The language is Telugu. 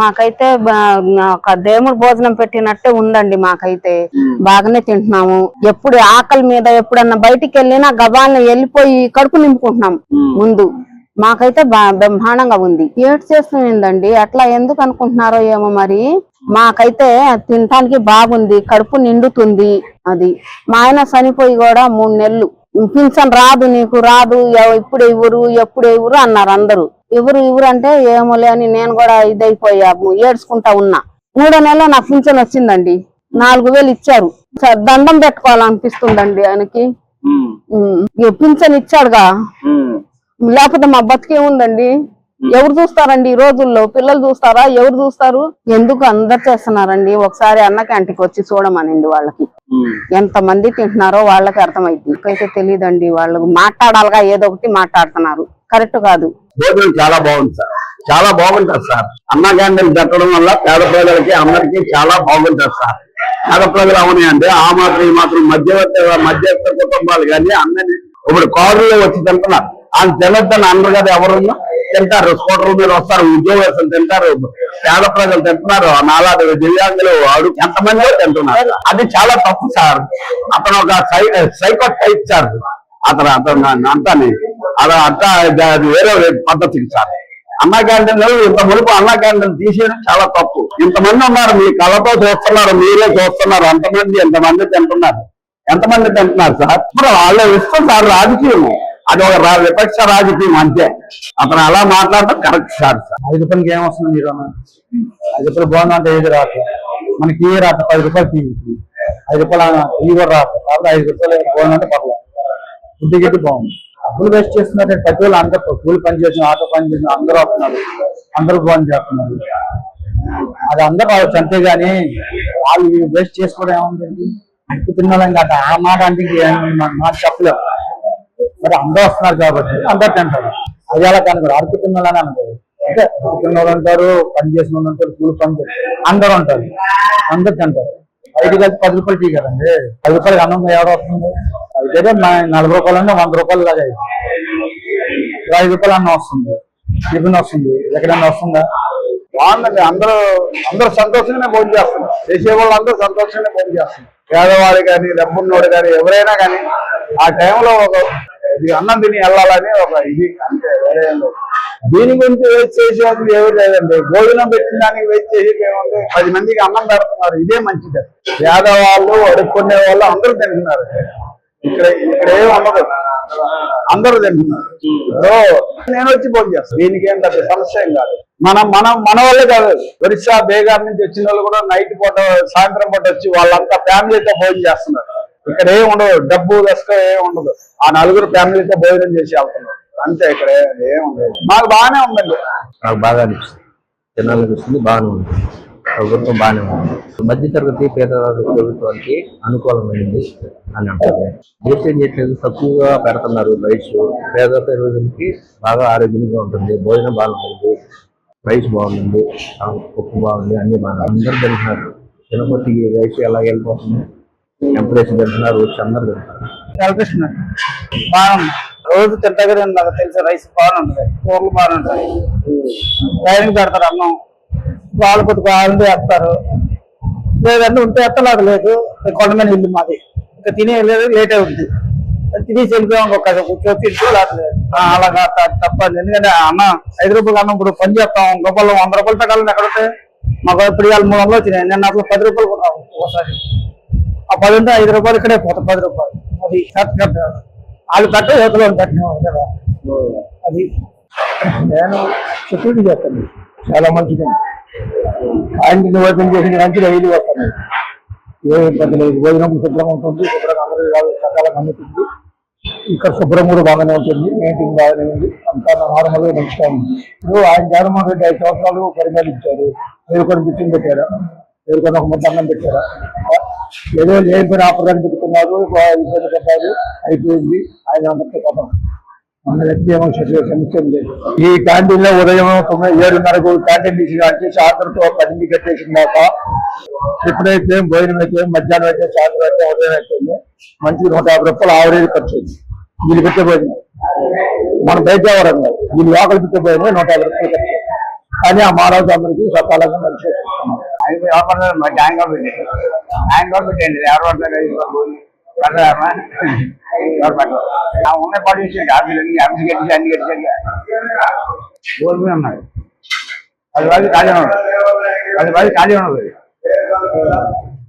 మాకైతే ఒక దేవుడు భోజనం పెట్టినట్టే ఉందండి. మాకైతే బాగానే తింటున్నాము. ఎప్పుడు ఆకలి మీద ఎప్పుడన్నా బయటికి వెళ్ళినా గబాలను వెళ్ళిపోయి కడుపు నింపుకుంటున్నాం. ముందు మాకైతే బ్రహ్మాండంగా ఉంది. ఏడు చేస్తుందండి, అట్లా ఎందుకు అనుకుంటున్నారో ఏమో మరి. మాకైతే తినటానికి బాగుంది, కడుపు నిండుతుంది. అది మా ఆయన చనిపోయి కూడా 3 నెలలు పింఛన్ రాదు, నీకు రాదు, ఇప్పుడు ఇవ్వరు అన్నారు అందరూ. ఇవ్వరు అంటే ఏమోలే అని నేను కూడా ఇదైపోయా, ఏడ్చుకుంటా ఉన్నా. 3వ నెలలో నాకు పింఛన్ వచ్చిందండి. 4,000 ఇచ్చారు. దండం పెట్టుకోవాలనిపిస్తుందండి ఆయనకి. పింఛన్ ఇచ్చాడుగా, లేకపోతే మా బతికే ఉందండి. ఎవరు చూస్తారండి ఈ రోజుల్లో? పిల్లలు చూస్తారా? ఎవరు చూస్తారు? ఎందుకు అందరు చేస్తున్నారండి? ఒకసారి అన్న క్యాంటీన్కి వచ్చి చూడమనండి. వాళ్ళకి ఎంత మంది తింటున్నారో వాళ్ళకి అర్థమైంది. ఇంకైతే తెలియదండి. వాళ్ళు మాట్లాడాలిగా, ఏదో ఒకటి మాట్లాడుతున్నారు. కరెక్ట్ కాదు. భోజనం చాలా బాగుంది సార్, చాలా బాగుంటుంది సార్. అన్న క్యాంటీన్ పెట్టడం వల్ల పేద ప్రజలకి అందరికీ చాలా బాగుంటుంది సార్. పేద ప్రజలు అవునాయంటే ఆ మాత్రం ఈ మాత్రం మధ్యవర్తి కుటుంబాలు కానీ అందరినీ ఇప్పుడు కారులో వచ్చి తింటున్నారు. ఆయన తినొద్దని అందరు కదా, ఎవరున్నా తింటారు. స్కూటర్ల మీద వస్తారు, ఉద్యోగస్తులు తింటారు, పేద ప్రజలు తింటున్నారు. నాలాంటి దివ్యాంగులు ఎంతమంది తింటున్నారు. అది చాలా తప్పు సార్. అతను ఒక సైకో టైప్ సార్. అతను అంతాని అది వేరే పద్ధతికి సార్. అన్నా క్యాంటీన్లు ఇంత మునుపు అన్నా క్యాంటీన్ తీసేయడం చాలా తప్పు. ఇంతమంది ఉన్నారు, మీ కళ్ళతో చూస్తున్నారు, మీరే చూస్తున్నారు. ఎంతమంది తింటున్నారు సార్. ఇప్పుడు వాళ్ళ ఇష్టం సార్ రాజకీయం. అది ఒక విపక్ష రాజకీయం అంతే. అతను అలా మాట్లాడటం కరెక్ట్ సార్. 5 రూపాయలకి ఏమొస్తుంది మీరు? 5 రూపాయలు బాగుందంటే ఏది రాదు. మనకి ఏ రాదు, 10 రూపాయలు టీ, 5 రూపాయలు టీ కూడా రాదు. కాబట్టి 5 రూపాయలు బాగుందంటే పర్లేదు. ఫుడ్ గిట్టి బాగుంది. డబ్బులు వేస్ట్ చేస్తున్నారు. ప్రతి వాళ్ళు అందరూ కూలి పని చేసిన, ఆటో పని చేసిన అందరూ వస్తున్నారు, అందరూ బాగుంది చేస్తున్నారు. అది అందరూ రావచ్చు అంతేగాని వాళ్ళు వేస్ట్ చేసుకోవడం ఏముందండి? అడుగు తినాలని కాదు ఆ మాట అంటే మాట చెప్పలేము. మరి అందరూ వస్తున్నారు కాబట్టి అందరు తింటారు. అది ఎలా కనుక అడుగు తినాలని అనుకోరు. అంటే అడుగు తిన్న వాళ్ళు ఉంటారు, పని చేసిన వాళ్ళు ఉంటారు, కూలి పని చేస్తారు, అందరూ ఉంటారు, అందరు తింటారు. 5 కలిసి 10 రూపాయలు టీ కదండి. 10 రూపాయలకి అన్నం ఎవరు వస్తుంది? అయితే 40 రూపాయలు అంటే 100 రూపాయలు లాగా 5 రూపాయలు అన్నం వస్తుంది, టిఫిన్ వస్తుంది, ఎక్కడన్నా వస్తుందా? బాగుందండి. అందరూ సంతోషంగానే భోజనం చేస్తున్నారు. చేసేవాళ్ళు అందరూ సంతోషంగానే భోజనం చేస్తున్నారు. పేదవాడు కానీ డబ్బున్నోడు కానీ ఎవరైనా కానీ ఆ టైంలో ఒక అన్నం తిని వెళ్ళాలని ఒక ఇది అంటే వేరే దీని గురించి వెయిట్ చేసేది ఎవరు లేదండి. భోజనం పెట్టిన దానికి వెయిట్ చేసేది ఏముంది? 10 మందికి అన్నం పెడుతున్నారు, ఇదే మంచిది. పేదవాళ్ళు అడుక్కునే వాళ్ళు అందరూ తింటున్నారు. ఇక్కడ ఏమి ఉండదు, అందరూ తింటున్నారు. నేను వచ్చి భోజనం చేస్తాను. దీనికి ఏంటంటే సమస్య ఏం కాదు. మన వాళ్ళే కాదు, ఒరిస్సా బేగార్ నుంచి వచ్చిన వాళ్ళు కూడా నైట్ పూట సాయంత్రం పూట వచ్చి వాళ్ళంతా ఫ్యామిలీతో భోజనం చేస్తున్నారు. ఇక్కడ ఏమి ఉండదు, డబ్బు దశక ఏమి ఉండదు. ఆ 4 ఫ్యామిలీతో భోజనం చేసి వెళ్తున్నారు అంతే. ఇక్కడ ఏమి ఉండదు. మాకు బాగానే ఉందండి. నాకు బాగా అనిపిస్తుంది, తినాలనిపిస్తుంది, బాగానే ఉంది. ప్రభుత్వం బాగానే ఉంది. మధ్యతరగతి పేద ప్రభుత్వానికి అనుకూలమైంది అని అంటారు. ఏం చేయట్లేదు, తక్కువగా పెడుతున్నారు రైస్. పేద ప్రజలకి బాగా ఆరోగ్యంగా ఉంటుంది, భోజనం బాగుంటుంది, రైస్ బాగుంది, ఉప్పు బాగుంది, అన్ని బాగుంది. అందరూ తింటున్నారు. తినకపోతే రైస్ ఎలా వెళ్ళిపోతుంది? టెంపరేచర్ తింటున్నారు, వచ్చి అందరు తింటున్నారు. కల్పిస్తున్నారు. బాగుంది. రోజు తింటా కదా నాకు తెలిసి రైస్ బాగుంటుంది, కూరలు బాగుంటాయి, టైంకి పెడతారు అన్నం. వాళ్ళు కొద్ది కావాలంటే వేస్తారు, లేదంటే ఉంటే ఎత్తలాగా లేదు. కొండమైన ఇల్లు మాది, ఇంకా తినే లేట్ అవుతుంది. తినేసి వెళ్ళిపోయాం, ఒక కూర్చొని లేదు అలాగా తప్పదు. ఎందుకంటే అన్న 5 రూపాయలు అన్నం ఇప్పుడు పని చేస్తాం. గొప్పలు 100 రూపాయలు తగ్గాలని ఎక్కడ ఉంటాయి? మాకు ఇప్పుడు 300 వచ్చినాయి. నేను అసలు 10 రూపాయలు కొన్నాను ఒకసారి. ఆ 10 ఉంటే 5 రూపాయలు ఇక్కడే పోతాం, 10 రూపాయలు. అది వాళ్ళు కట్ట యువతలో కట్టినాం కదా. అది నేను సెక్యూరిటీ చేస్తాను, చాలా మంచిది. క్యాంటీన్ ఓపెన్ చేసిన నుంచి డైలీ వస్తాను. ఏ ఇబ్బంది లేదు, భోజనం శుభ్రంగా ఉంటుంది, శుభ్రంగా అందరూ సకాలంగా అందుతుంది. ఇక్కడ శుభ్రం కూడా బాగానే ఉంటుంది, మెయింటైన్ బాగానే ఉంది, అంతా నార్మల్గా మంచిగా ఉంది. ఇప్పుడు ఆయన జగన్మోహన్ రెడ్డి 5 సంవత్సరాలు పరిపాలించారు. మీరు కొన్ని బిట్టింగ్ పెట్టారా? మీరు కొన్ని ఒక ముద్ద అన్నం పెట్టారా? ఏదో లేని ఆపదాన్ని పెట్టుకున్నారు, ఇబ్బంది పెట్టారు, అయిపోయింది. ఆయన అందరికీ పదం మన వ్యక్తి ఏమో సమస్య లేదు. ఈ క్యాంటీన్ లో ఉదయం 7:30కు క్యాంటీన్ తీసి సాయంత్రంతో 10కి కట్టేసిందాక ఎప్పుడైతే భోజనం అయితే మధ్యాహ్నం అయితే సాయంత్రం అయితే ఉదయం అయితే మంచి 150 రూపాయలు ఆవరేజ్ ఖర్చు అయింది. వీళ్ళు పెట్టే భోజనం మన బయట వరంగా వీళ్ళు లోకల్ పెట్టే భోజనం 150 రూపాయలు ఖర్చు. కానీ ఆ మానవత అందరికీ సకాలంగా మంచి ట్యాంక్ పెట్టండి ఎవరు పడతారు ఉన్న పడిచేయండి ఆఫీసులన్నీ ఆఫీస్ కట్టేసి అన్ని కట్టేసండి గోల్ మీద ఉన్నాయి 10 రోజులు ఖాళీ ఉండదు 10 రోజులు ఖాళీ ఉండదు